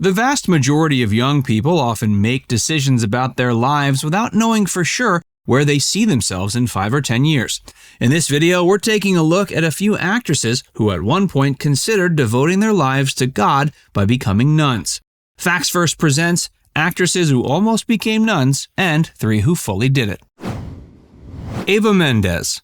The vast majority of young people often make decisions about their lives without knowing for sure where they see themselves in 5 or 10 years. In this video, we're taking a look at a few actresses who at one point considered devoting their lives to God by becoming nuns. Facts First presents actresses who almost became nuns and 3 who fully did it. Eva Mendes.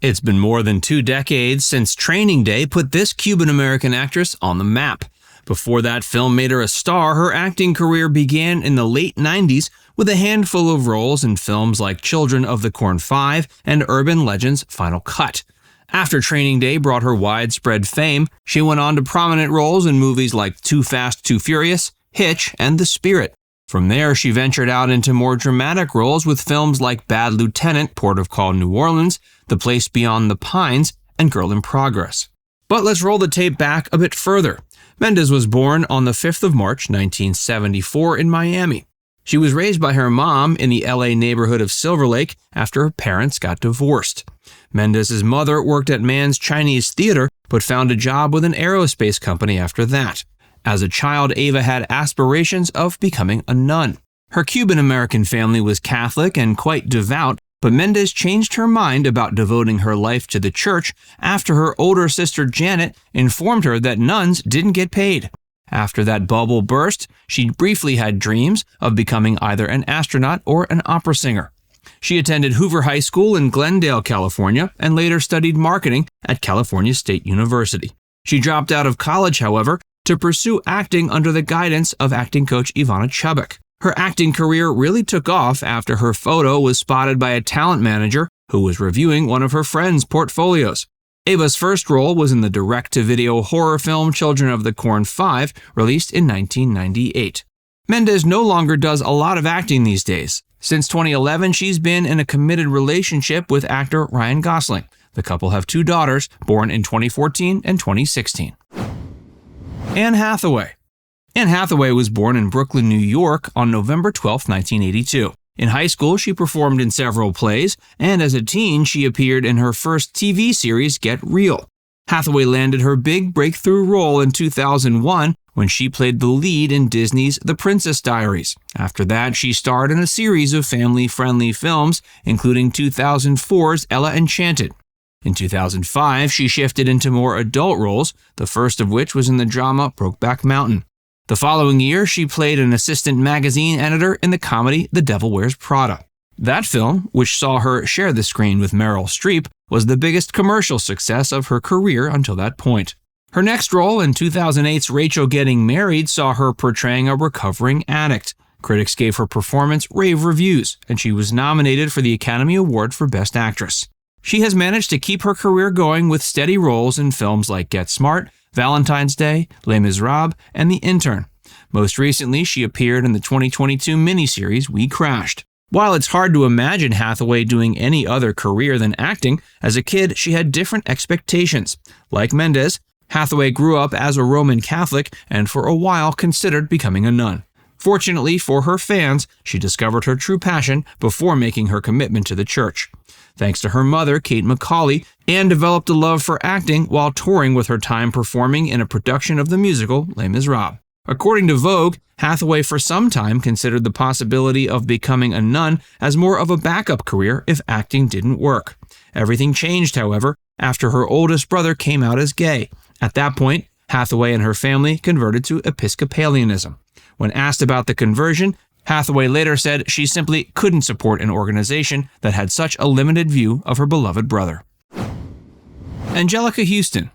It's been more than 2 decades since Training Day put this Cuban-American actress on the map. Before that film made her a star, her acting career began in the late 90s with a handful of roles in films like Children of the Corn 5 and Urban Legends Final Cut. After Training Day brought her widespread fame, she went on to prominent roles in movies like Too Fast, Too Furious, Hitch, and The Spirit. From there, she ventured out into more dramatic roles with films like Bad Lieutenant, Port of Call, New Orleans, The Place Beyond the Pines, and Girl in Progress. But let's roll the tape back a bit further. Mendes was born on the 5th of March, 1974 in Miami. She was raised by her mom in the LA neighborhood of Silver Lake after her parents got divorced. Mendes' mother worked at Mann's Chinese Theater, but found a job with an aerospace company after that. As a child, Eva had aspirations of becoming a nun. Her Cuban-American family was Catholic and quite devout, but Mendes changed her mind about devoting her life to the church after her older sister Janet informed her that nuns didn't get paid. After that bubble burst, she briefly had dreams of becoming either an astronaut or an opera singer. She attended Hoover High School in Glendale, California, and later studied marketing at California State University. She dropped out of college, however, to pursue acting under the guidance of acting coach Ivana Chubbuck. Her acting career really took off after her photo was spotted by a talent manager who was reviewing one of her friends' portfolios. Eva's first role was in the direct-to-video horror film Children of the Corn 5, released in 1998. Mendes no longer does a lot of acting these days. Since 2011, she's been in a committed relationship with actor Ryan Gosling. The couple have 2 daughters, born in 2014 and 2016. Anne Hathaway. Anne Hathaway was born in Brooklyn, New York on November 12, 1982. In high school, she performed in several plays, and as a teen, she appeared in her first TV series, Get Real. Hathaway landed her big breakthrough role in 2001 when she played the lead in Disney's The Princess Diaries. After that, she starred in a series of family-friendly films, including 2004's Ella Enchanted. In 2005, she shifted into more adult roles, the first of which was in the drama Brokeback Mountain. The following year, she played an assistant magazine editor in the comedy The Devil Wears Prada. That film, which saw her share the screen with Meryl Streep, was the biggest commercial success of her career until that point. Her next role in 2008's Rachel Getting Married saw her portraying a recovering addict. Critics gave her performance rave reviews, and she was nominated for the Academy Award for Best Actress. She has managed to keep her career going with steady roles in films like Get Smart, Valentine's Day, Les Miserables, and The Intern. Most recently, she appeared in the 2022 miniseries We Crashed. While it's hard to imagine Hathaway doing any other career than acting, as a kid she had different expectations. Like Mendes, Hathaway grew up as a Roman Catholic and for a while considered becoming a nun. Fortunately for her fans, she discovered her true passion before making her commitment to the church. Thanks to her mother, Kate McCauley, Anne developed a love for acting while touring with her time performing in a production of the musical Les Miserables. According to Vogue, Hathaway for some time considered the possibility of becoming a nun as more of a backup career if acting didn't work. Everything changed, however, after her oldest brother came out as gay. At that point, Hathaway and her family converted to Episcopalianism. When asked about the conversion, Hathaway later said she simply couldn't support an organization that had such a limited view of her beloved brother. Anjelica Huston.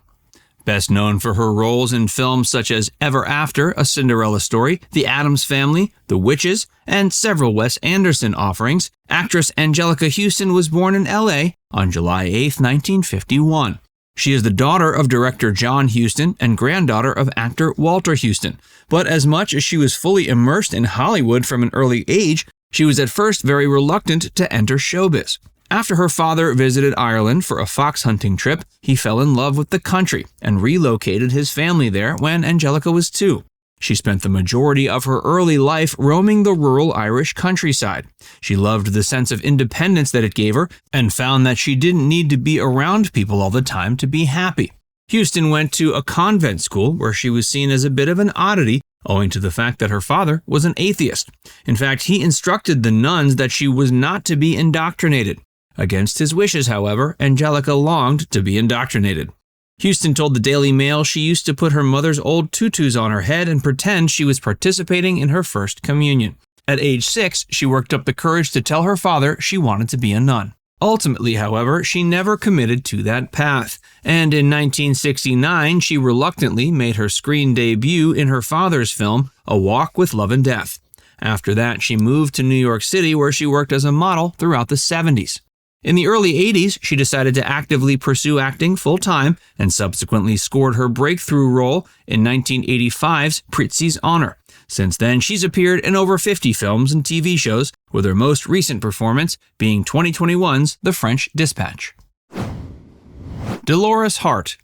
Best known for her roles in films such as Ever After, A Cinderella Story, The Addams Family, The Witches, and several Wes Anderson offerings, actress Anjelica Huston was born in LA on July 8, 1951. She is the daughter of director John Huston and granddaughter of actor Walter Huston. But as much as she was fully immersed in Hollywood from an early age, she was at first very reluctant to enter showbiz. After her father visited Ireland for a fox hunting trip, he fell in love with the country and relocated his family there when Anjelica was 2. She spent the majority of her early life roaming the rural Irish countryside. She loved the sense of independence that it gave her and found that she didn't need to be around people all the time to be happy. Huston went to a convent school where she was seen as a bit of an oddity, owing to the fact that her father was an atheist. In fact, he instructed the nuns that she was not to be indoctrinated. Against his wishes, however, Anjelica longed to be indoctrinated. Huston told the Daily Mail she used to put her mother's old tutus on her head and pretend she was participating in her first communion. At age 6, she worked up the courage to tell her father she wanted to be a nun. Ultimately, however, she never committed to that path, and in 1969 she reluctantly made her screen debut in her father's film, A Walk with Love and Death. After that, she moved to New York City, where she worked as a model throughout the 70s. In the early 80s, she decided to actively pursue acting full-time and subsequently scored her breakthrough role in 1985's Prizzi's Honor. Since then, she's appeared in over 50 films and TV shows, with her most recent performance being 2021's The French Dispatch. Dolores Hart.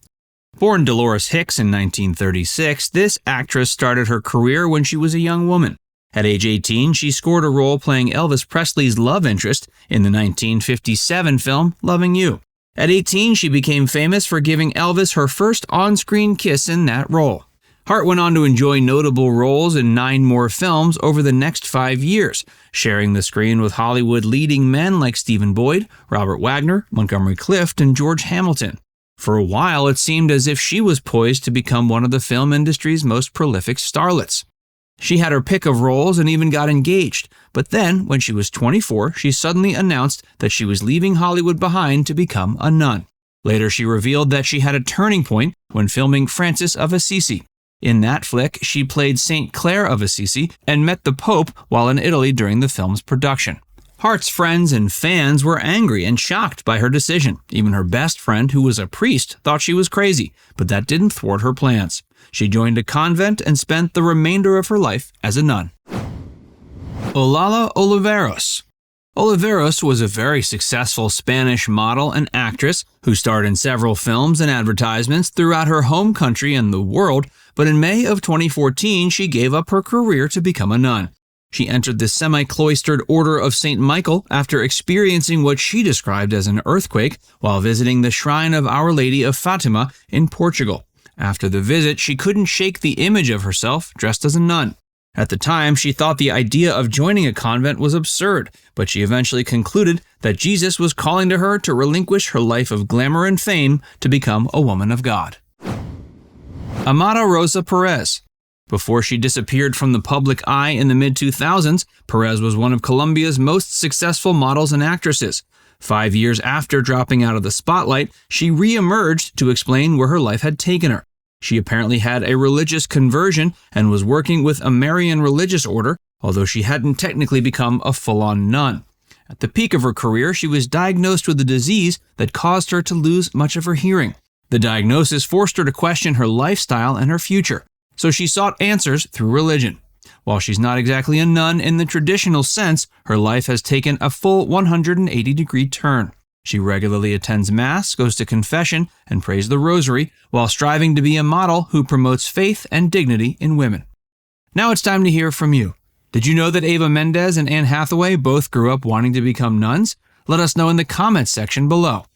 Born Dolores Hicks in 1936, this actress started her career when she was a young woman. At age 18, she scored a role playing Elvis Presley's love interest in the 1957 film Loving You. At 18, she became famous for giving Elvis her first on-screen kiss in that role. Hart went on to enjoy notable roles in 9 more films over the next 5 years, sharing the screen with Hollywood leading men like Stephen Boyd, Robert Wagner, Montgomery Clift, and George Hamilton. For a while, it seemed as if she was poised to become one of the film industry's most prolific starlets. She had her pick of roles and even got engaged, but then, when she was 24, she suddenly announced that she was leaving Hollywood behind to become a nun. Later, she revealed that she had a turning point when filming Francis of Assisi. In that flick, she played Saint Clare of Assisi and met the Pope while in Italy during the film's production. Hart's friends and fans were angry and shocked by her decision. Even her best friend, who was a priest, thought she was crazy, but that didn't thwart her plans. She joined a convent and spent the remainder of her life as a nun. Olalla Oliveros. Oliveros was a very successful Spanish model and actress who starred in several films and advertisements throughout her home country and the world, but in May of 2014 she gave up her career to become a nun. She entered the semi-cloistered Order of St. Michael after experiencing what she described as an earthquake while visiting the Shrine of Our Lady of Fatima in Portugal. After the visit, she couldn't shake the image of herself dressed as a nun. At the time, she thought the idea of joining a convent was absurd, but she eventually concluded that Jesus was calling to her to relinquish her life of glamour and fame to become a woman of God. Amada Rosa Perez. Before she disappeared from the public eye in the mid-2000s, Perez was one of Colombia's most successful models and actresses. 5 years after dropping out of the spotlight, she re-emerged to explain where her life had taken her. She apparently had a religious conversion and was working with a Marian religious order, although she hadn't technically become a full-on nun. At the peak of her career, she was diagnosed with a disease that caused her to lose much of her hearing. The diagnosis forced her to question her lifestyle and her future, so she sought answers through religion. While she's not exactly a nun in the traditional sense, her life has taken a full 180-degree turn. She regularly attends Mass, goes to confession, and prays the Rosary, while striving to be a model who promotes faith and dignity in women. Now it's time to hear from you. Did you know that Eva Mendes and Anne Hathaway both grew up wanting to become nuns? Let us know in the comments section below.